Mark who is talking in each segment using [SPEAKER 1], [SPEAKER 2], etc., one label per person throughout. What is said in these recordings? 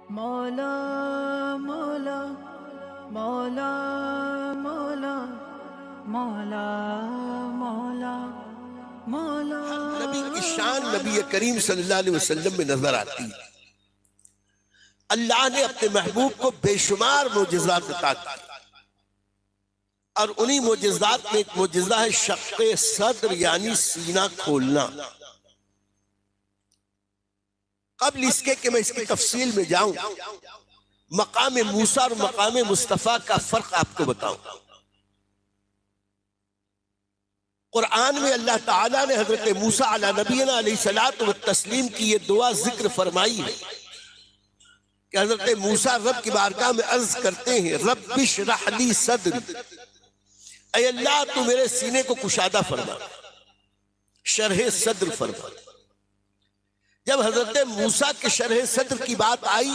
[SPEAKER 1] मौला मौला मौला मौला मौला मौला मौला।
[SPEAKER 2] नबी की शान नबी करीम सल्लल्लाहु अलैहि वसल्लम में नजर आती है। अल्लाह ने अपने महबूब को बेशुमार मोजिज़ात अता किए और उन्हीं मोजिज़ात में एक मोजिज़ा है शक्क़े सद्र यानी सीना खोलना। कबल इसके कि मैं इसकी तफसील में जाऊं, मकाम मूसा और मकाम मुस्तफ़ा का फर्क आपको बताऊं। कुरान में अल्लाह ताला ने हजरत मूसा अला नबीना अलैहिस्सलातु व तस्लीम की ये दुआ जिक्र फरमाई है कि हजरत मूसा रब की बारगाह में अर्ज करते हैं, रब्बि इश्रह ली सद्री, ऐ अल्लाह तू मेरे सीने को कुशादा फरमा, शरह सद्र फरमा। जब हजरत मूसा के शरह सद्र की बात आई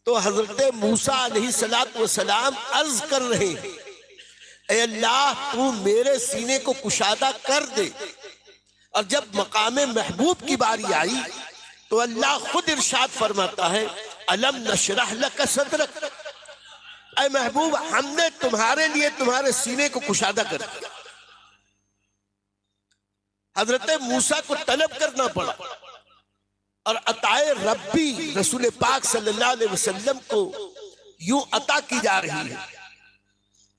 [SPEAKER 2] तो हजरत मूसा अलैहिस्सलातु वस्सलाम अर्ज कर रहे हैं, ऐ अल्लाह तू मेरे सीने को कुशादा कर दे। और जब मकाम महबूब की बारी आई तो अल्लाह खुद इरशाद फरमाता है, अलम नशरह लक सदरक, ऐ महबूब हमने तुम्हारे लिए तुम्हारे सीने को कुशादा कर दिया। हजरत मूसा को तलब करना पड़ा और अताए रब्बी रसूल पाक सल्लल्लाहु अलैहि वसल्लम को यूं अता की जा रही है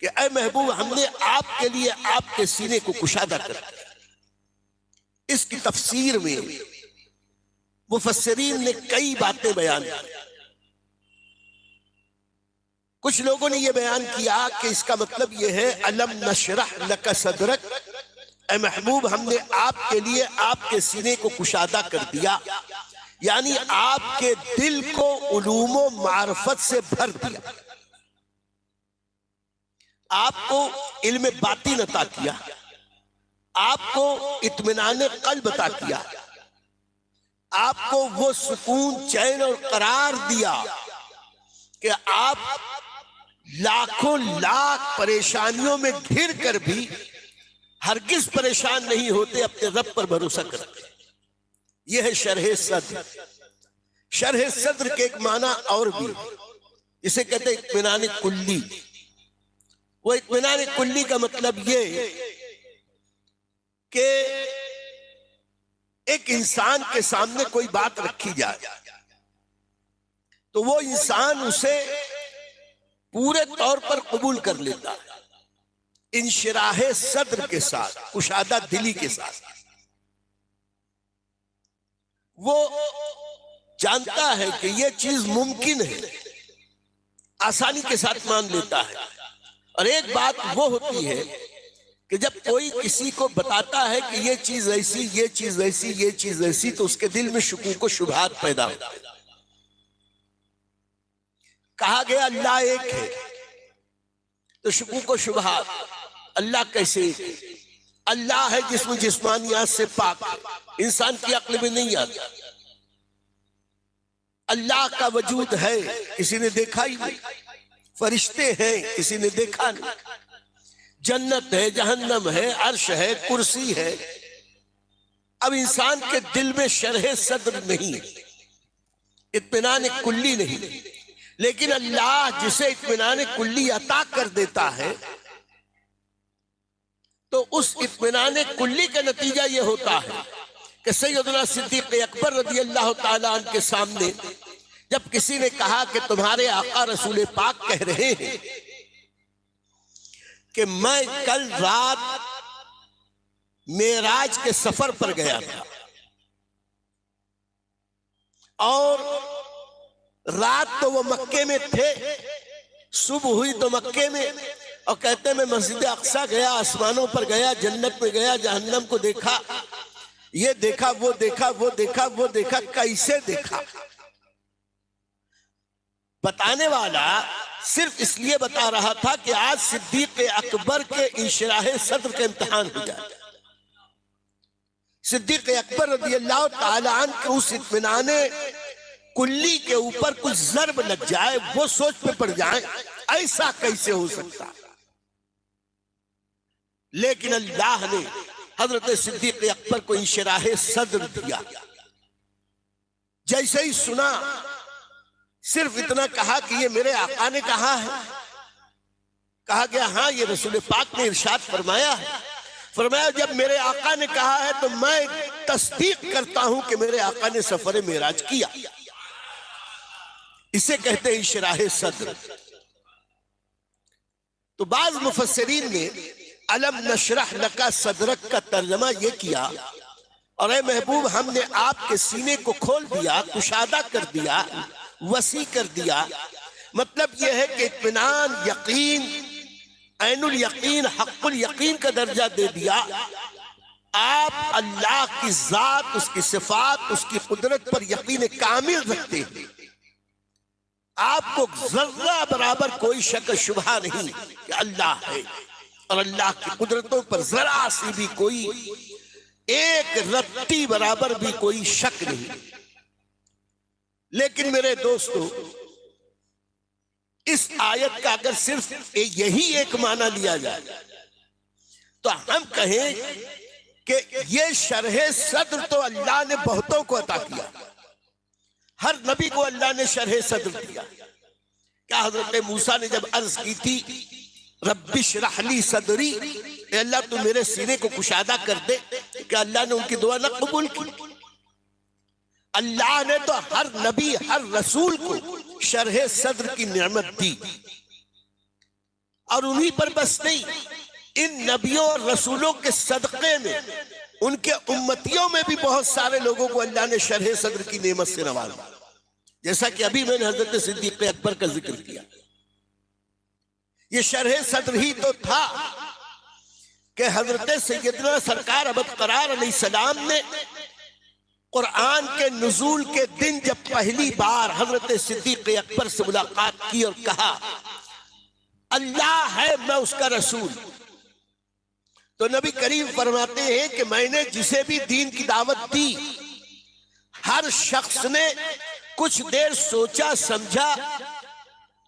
[SPEAKER 2] कि ऐ महबूब हमने आपके लिए आपके सीने को कुशादा कर दिया। इसकी तफसीर में मुफस्सिरीन ने कई बातें बयान की। कुछ लोगों ने यह बयान किया कि इसका मतलब यह है, अलम नशरह लक सदरक, ऐ महबूब हमने आपके लिए आपके सीने को कुशादा कर दिया, यानी आपके दिल को उलूम मारफत से भर दिया, आपको इल्म बातिन अता किया, आपको इत्मीनान क़ल्ब अता किया, आपको वो सुकून चैन और करार दिया कि आप लाखों लाख परेशानियों में घिर कर भी हरगिज परेशान नहीं होते, अपने रब पर भरोसा करते। यह है शरह सद्र। शरह सद्र के एक माना और भी, इसे कहते हैं इत्मीनान कुल्ली। वो इत्मीनान कुल्ली का मतलब ये कि एक इंसान के सामने कोई बात रखी जाए तो वो इंसान उसे पूरे तौर पर कबूल कर लेता है, इंशिराह सद्र के साथ, कुशादा दिली के साथ। वो जानता है कि ये चीज मुमकिन है, आसानी के साथ मान लेता है। और एक बात वो होती है कि जब कोई किसी को बताता है कि ये चीज ऐसी, ये चीज ऐसी, ये चीज ऐसी, तो उसके दिल में शुकूक व शुबहात पैदा होता है। कहा गया अल्लाह एक है तो शुकूक व शुबहात, अल्लाह कैसे एक है? अल्लाह है जिसमें जिस्मानियात से पाक है, इंसान की अक्ल में नहीं आता। अल्लाह का वजूद है, किसी ने देखा ही नहीं। फरिश्ते हैं, किसी ने देखा नहीं। जन्नत है, जहन्नम है, अर्श है, कुर्सी है। अब इंसान के दिल में शरह सद्र नहीं है, इत्मीनान कुल्ली नहीं। लेकिन अल्लाह जिसे इत्मीनान कुल्ली अता कर देता है तो उस इत्मीनान कुल्ली का नतीजा यह होता है कि सैयदना सिद्दीक़ अकबर रज़ी अल्लाह ताला अन्हु के सामने जब किसी ने कहा कि तुम्हारे आका रसूल पाक कह रहे हैं कि मैं कल रात मेराज के सफर पर गया था और रात तो वो मक्के में थे, सुबह हुई तो मक्के में, और कहते मैं मस्जिद अक्सा गया, आसमानों पर गया, जन्नत में गया, जहन्नम को देखा, ये देखा, वो देखा, वो देखा, वो देखा। कैसे देखा? बताने वाला सिर्फ इसलिए बता रहा था कि आज सिद्दीक़ अकबर के इंशिराह सद्र का इम्तिहान हो जाए। सिद्दीक़ अकबर रज़ी अल्लाह ताला अन्हु के उस इत्मीनान कुल्ली के ऊपर कुछ ज़र्ब लग जाए, वो सोच पे पड़ जाए, ऐसा कैसे हो सकता? लेकिन अल्लाह ने हजरत सिद्दीक़ अकबर को इंशिराह सद्र दिया। जैसे ही सुना सिर्फ इतना कहा कि ये मेरे आका ने कहा है। कहा गया हाँ, ये रसूल पाक ने इरशाद फरमाया है। फरमाया जब मेरे आका ने कहा है तो मैं तस्दीक करता हूं कि मेरे आका ने सफर मेराज किया। इसे कहते हैं इशराह सद्र। तो बाज मुफस्सिरीन ने अलम नशरह लका सदरक का तर्जमा यह किया, और ए महबूब हमने आपके सीने को खोल दिया, कुशादा कर दिया, वसी कर दिया। मतलब यह है कि इत्मीनान, यकीन, ऐनुल यकीन, हक़्क़ुल यकीन का दर्जा दे दिया। आप अल्लाह की जात, उसकी सिफात, उसकी कुदरत पर यकीन कामिल रखते हैं। आपको जर्रा बराबर कोई शक शुबहा नहीं कि अल्लाह है, और अल्लाह की कुदरतों पर जरा सी भी कोई एक रत्ती बराबर भी कोई शक नहीं। लेकिन मेरे दोस्तों, इस आयत का अगर सिर्फ यही एक माना लिया जाए तो हम कहें कि ये शरह सद्र तो अल्लाह ने बहुतों को अता किया। हर नबी को अल्लाह ने शरह सद्र दिया। क्या हजरत मूसा ने जब अर्ज की थी रब्बि इश्रह ली सदरी, अल्लाह तू मेरे सीने को कुशादा कर दे, क्या अल्लाह ने उनकी दुआ न कबूल की? अल्लाह ने तो हर नबी, हर रसूल को शरह सद्र की नेमत दी। और उन्हीं पर बस नहीं, इन नबियों और रसूलों के सदक़े में उनके उम्मतियों में भी बहुत सारे लोगों को अल्लाह ने शरह सद्र की नेमत से नवाजा। जैसा कि अभी मैंने हजरत सिद्दीक़ अकबर का जिक्र किया। ये शरह सद्र ही तो था कि हजरत सैयदना सरकार अबद करार अलैहिस्सलाम ने कुरान के नुज़ूल के दिन जब पहली बार हजरत सिद्दीक़ अकबर से मुलाकात की और कहा अल्लाह है, मैं उसका रसूल, तो नबी करीम फरमाते हैं कि मैंने जिसे भी दीन की दावत दी, हर शख्स ने कुछ देर सोचा समझा,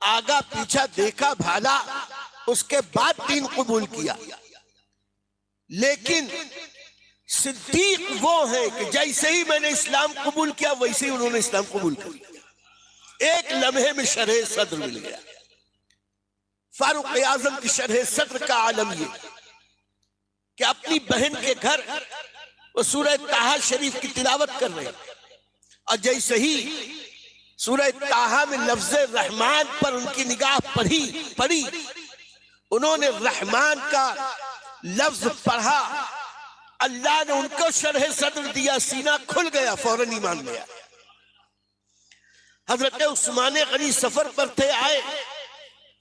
[SPEAKER 2] आगा पीछा देखा भाला, उसके बाद दीन कबूल किया। लेकिन सिद्दीक वो है कि जैसे ही मैंने इस्लाम कबूल किया वैसे ही उन्होंने इस्लाम कबूल कर लिया। एक लम्हे में शरह सद्र मिल गया। फारूक आजम की शरह सद्र का आलम ये कि अपनी बहन के घर वो सूरह ताहा शरीफ की तिलावत कर रहे, और जैसे ही सूरह ताहा में लफ्ज रहमान पर उनकी निगाह पड़ी, उन्होंने रहमान का लफ्ज पढ़ा, अल्लाह ने उनको शरह सद्र दिया, सीना खुल गया, फौरन ईमान में आया। हजरत उस्मान गनी सफर पर थे, आए,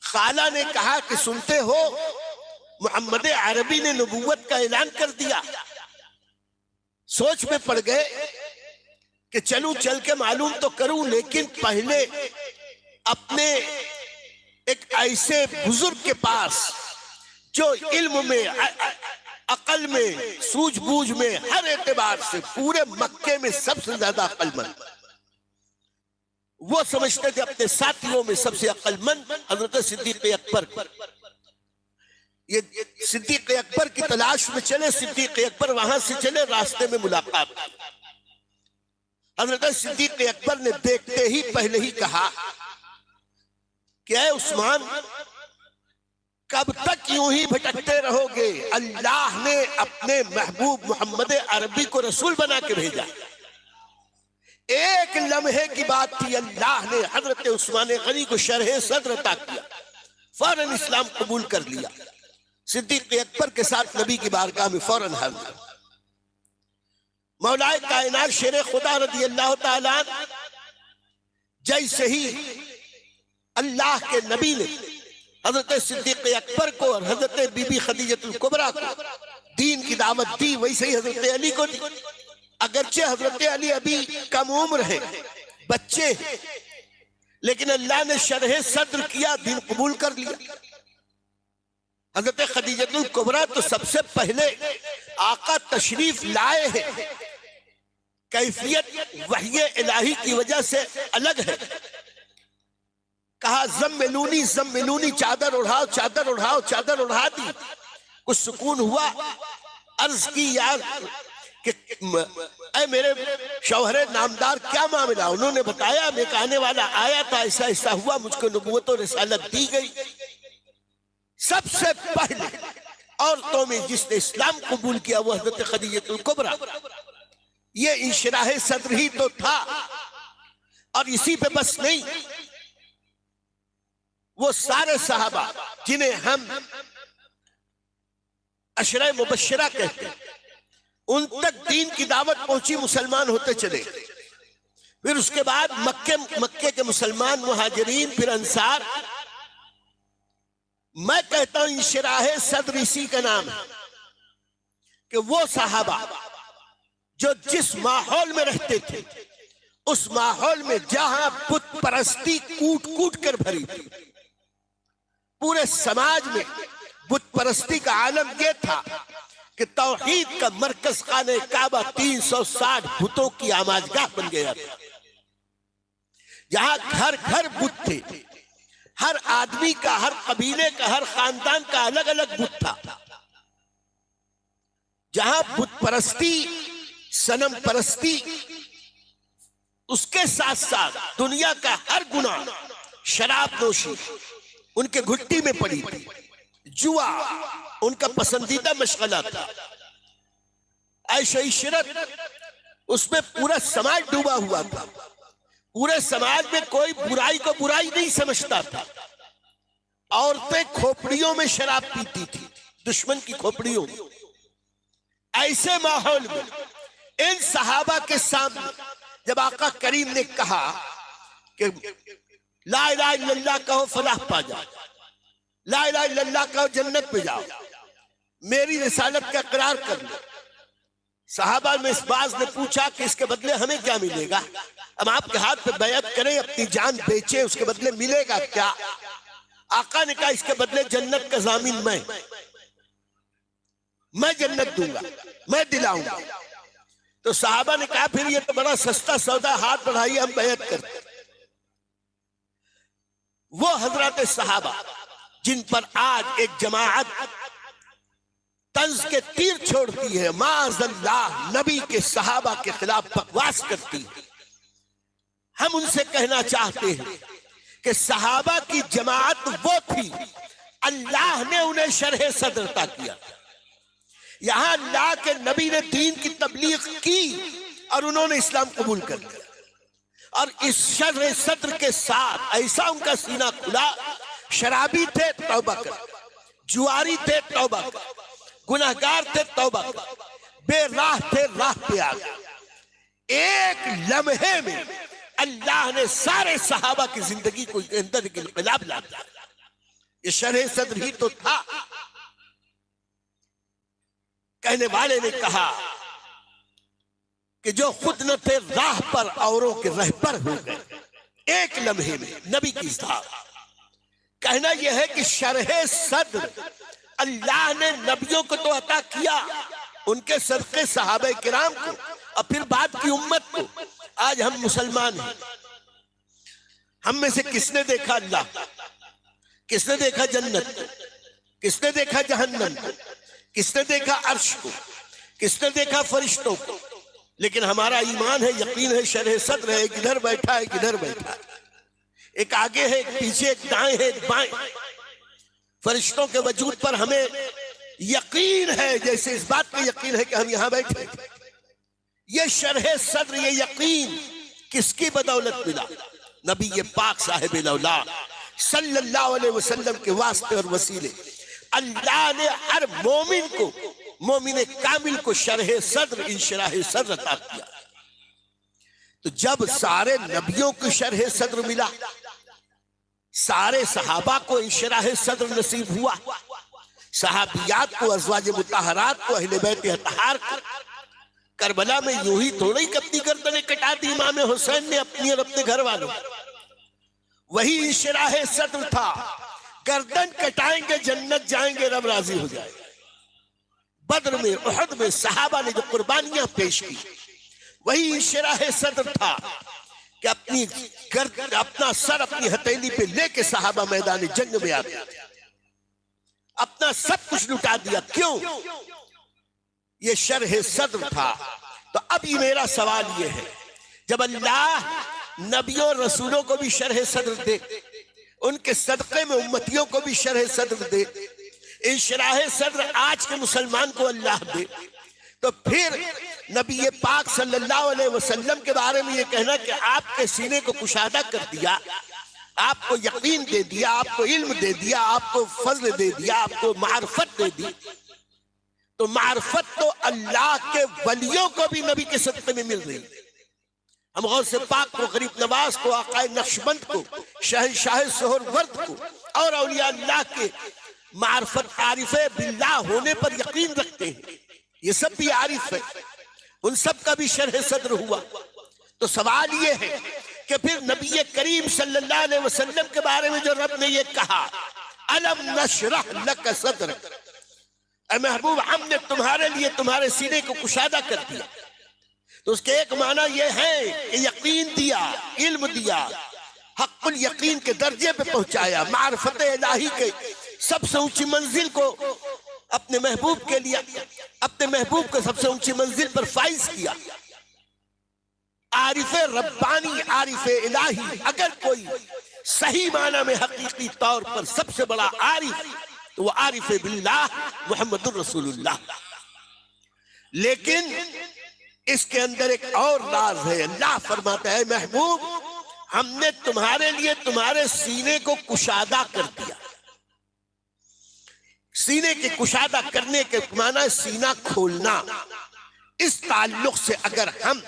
[SPEAKER 2] खाला ने कहा कि सुनते हो मोहम्मद अरबी ने नबूवत का ऐलान कर दिया। सोच में पड़ गए कि चलूं, चल के मालूम तो करूं, लेकिन पहले अपने एक ऐसे बुजुर्ग के पास जो इल्म में, अकल में, सूझबूझ में, हर एतबार से पूरे मक्के में सबसे ज्यादा अक्लमंद, वो समझते थे अपने साथियों में सबसे अक्लमंद हजरत सिद्दीक़ अकबर। ये सिद्दीक़ अकबर की तलाश में चले, सिद्दीक़ अकबर वहां से चले, रास्ते में मुलाकात। हजरत सिद्दीक़ अकबर ने देखते ही पहले ही कहा कि ऐ उस्मान, कब तक यूं ही भटकते रहोगे? अल्लाह ने अपने महबूब मोहम्मद अरबी को रसूल बना के भेजा। एक लम्हे की बात थी, अल्लाह ने हजरत उस्मान गनी को शरह सद्र अता किया, फौरन इस्लाम कबूल कर लिया। सिद्दीक़ अकबर के साथ नबी की बारगाह में फौरन हाजिर। मौलाए कायनात शेर खुदा रज़ी अल्लाह तआला जैसे ही अल्लाह के नबी ने हजरत सिद्दीक़ अकबर को और हजरत बीबी खदीजतुल कुबरा को दीन की दावत दी, वैसे ही हजरत अली को दी। अगरचे हजरत अली अभी कम उम्र है, बच्चे हैं, लेकिन अल्लाह ने शरह सद्र किया, दीन कबूल कर लिया। हजरत खदीजतुल कुबरा तो सबसे पहले आका तशरीफ लाए हैं, कैफियत वही इलाही की वजह से अलग है। कहा ज़म्मिलूनी ज़म्मिलूनी, चादर उड़ाओ, चादर उड़ाओ, चादर उड़ा दी। कुछ सुकून हुआ। अर्ज की यार कि ऐ मेरे शौहरे नामदार क्या मामला। उन्होंने बताया मैं आने वाला आया था, ऐसा ऐसा हुआ, मुझको नबूवत और रिसालत दी गई। सबसे पहले औरतों में जिसने इस्लाम कबूल किया वो हजरत खदीजतुल कुबरा। ये इंशराह सद्र ही तो था। और इसी पे बस नहीं, वो सारे सहाबा जिन्हें हम अशरा मुबश्शिरा कहते हैं, उन तक दीन की दावत पहुंची, मुसलमान होते चले। फिर उसके बाद मक्के के मुसलमान, मुहाजिरीन, फिर अंसार। मैं कहता हूं इंशराह सद्र इसी का नाम है कि वो सहाबा जो जिस माहौल में रहते थे, उस माहौल में जहां बुत परस्ती कूट कूट कर भरी थी, पूरे समाज में बुत परस्ती का आलम यह था कि तौहीद का मरकज खाने काबा 360 बुतों की आमाजगाह बन गया था। जहां घर घर बुत थे, हर आदमी का, हर कबीले का, हर खानदान का अलग अलग बुत था। जहां बुत परस्ती, सनम परस्ती, उसके साथ साथ दुनिया का हर गुनाह, शराब नोशी उनके घुट्टी में पड़ी थी, जुआ उनका पसंदीदा मशगला था, ऐशो इशरत उसमें पूरा समाज डूबा हुआ था। पूरे समाज में कोई बुराई को बुराई नहीं समझता था। औरतें खोपड़ियों में शराब पीती थी, दुश्मन की खोपड़ियों में। ऐसे माहौल में इन सहाबा के सामने जब आका करीम ने कहा कि ला इलाहा इल्लल्लाह कहो फलाह पा जाओ, ला इलाहा इल्लल्लाह कहो जन्नत में जाओ, मेरी रिसालत का इकरार कर लो। सहाबा में इस बाज ने पूछा कि इसके बदले हमें क्या मिलेगा? हम आपके हाथ पे बैत करें, अपनी जान बेचें, उसके बदले मिलेगा क्या? आका ने कहा इसके बदले जन्नत का जामिन मैं जन्नत दूंगा, मैं दिलाऊंगा। तो सहाबा ने कहा फिर ये तो बड़ा सस्ता सौदा, हाथ बढ़ाइए हम बैत करते। वो हजरत सहाबा जिन पर आज एक जमाअत तंज के तीर छोड़ती है, माअज़ल्लाह नबी के सहाबा के खिलाफ बकवास करती है, हम उनसे कहना चाहते हैं कि सहाबा की जमाअत वो थी, अल्लाह ने उन्हें शरह सदरता किया। यहां अल्लाह के नबी ने दीन की तबलीग की और उन्होंने इस्लाम कबूल कर लिया। और इस शरह सद्र के साथ ऐसा उनका सीना खुला, शराबी थे तौबा कर, जुआरी थे तौबा कर, गुनहगार थे तौबा कर, बेराह थे राह पे आ गए। एक लम्हे में अल्लाह ने सारे सहाबा की जिंदगी को अंदर इनकलाब ला दिया। ये शरह सद्र ही तो था। कहने वाले ने कहा कि जो खुद न थे राह पर औरों के रहबर हो गए एक लम्हे में नबी की इज़हार। कहना यह है कि शरह सद्र अल्लाह ने नबियों को तो अता किया, उनके सदके सहाबा किराम को, और फिर बाद की उम्मत को। आज हम मुसलमान हैं, हम में से किसने देखा अल्लाह? किसने देखा जन्नत को? किसने देखा जहन्नम को? किसने देखा अर्श को? किसने देखा फरिश्तों को? लेकिन हमारा ईमान है, यकीन है, शरह सद्र है। एक इधर बैठा है, एक इधर बैठा है, एक आगे है, एक पीछे, एक दाएं है, एक बाएं। फरिश्तों के वजूद पर हमें यकीन है, जैसे इस बात का यकीन है कि हम यहां बैठे। ये शरह सद्र, ये यकीन किसकी बदौलत मिला? नबी ये पाक साहिब औलाद सल्लल्लाहु अलैहि वसल्लम के वास्ते और वसीले अल्लाह ने हर मोमिन को, मोमिन कामिल को शरह सद्र, इंशराह सद्र अता किया। तो जब सारे नबियों को शरह सद्र मिला, सारे सहाबा को इंशराह सद्र नसीब हुआ, सहाबियात को, अज़वाज मुतहरात को, अहले बैत अतहार को। करबला में यूं ही थोड़ी अपनी गर्दनें कटा दी इमाम हुसैन ने अपनी और अपने घर वालों। वही इंशराह सद्र था, गर्दन कटाएंगे जन्नत जाएंगे, रब राजी हो जाएगा। बद्र में, उहद में सहाबा ने जो कुर्बानियां पेश की, वही इंशराह सद्र था कि अपनी गर्दन, अपना सर अपनी हथेली पे लेके सहाबा मैदान जंग में आ गए, अपना सब कुछ लुटा दिया। क्यों? ये शरह सद्र था। तो अब ये मेरा सवाल ये है, जब अल्लाह नबियों रसूलों को भी शरह सद्र दे, उनके सदक़े में उम्मतियों को भी शरह सद्र दे, इन शराह सद्र आज के मुसलमान को अल्लाह दे, तो फिर नबी पाक सल्लल्लाहु अलैहि वसल्लम के बारे में ये कहना कि आपके सीने को कुशादा कर दिया, आपको यकीन दे दिया, आपको इल्म दे दिया, आपको फजल दे दिया, आपको मार्फत दे दी, तो मार्फत तो अल्लाह के वलियों को भी नबी के सदक़े में मिल रही। हम गौसे पाक को, गरीब नवाज को, आकाए नक्शबंद को, शहंशाह सोहरवर्द को और औलिया अल्लाह के मार्फत आरिफे बिल्लाह होने पर यकीन रखते हैं, ये सब भी आरिफ है, उन सब का भी शरह सद्र हुआ। तो सवाल ये है कि फिर नबी करीम सल्लल्लाहु अलैहि वसल्लम के बारे में जो रब ने ये कहा, अलम नशरह लक सद्रक, ऐ महबूब हमने तुम्हारे लिए तुम्हारे सीने को कुशादा कर दिया, तो उसके एक माना यह है कि यकीन दिया, इल्म दिया, हक़्क़ुल यकीन के दर्जे पे पहुंचाया, मार्फत इलाही के सबसे ऊंची मंजिल को अपने महबूब के लिए, अपने महबूब को सबसे ऊंची मंजिल पर फाइज किया। आरिफे रब्बानी, आरिफे इलाही, अगर कोई सही माना में हकीकी तौर पर सबसे बड़ा आरिफ, तो वो आरिफे बिल्लाह मुहम्मदुर रसूलुल्लाह। लेकिन इसके अंदर एक और राज है। अल्लाह फरमाता है, महबूब हमने तुम्हारे लिए तुम्हारे सीने को कुशादा कर दिया। सीने के कुशादा करने के माना सीना खोलना। इस ताल्लुक से अगर हम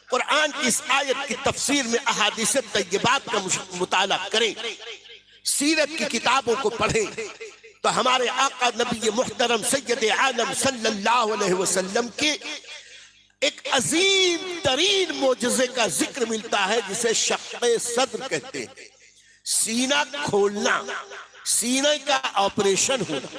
[SPEAKER 2] कुरान की इस आयत की तफसीर में अहादीस तय्यबात का मुताला करें, सीरत की किताबों को पढ़ें, तो हमारे आका नबी मुहतरम सैयद आलम सल्लल्लाहु अलैहि वसल्लम के एक अजीम तरीन मोजज़े का जिक्र मिलता है, जिसे शक़्क़े सद्र कहते हैं। सीना खोलना, सीने का ऑपरेशन होना।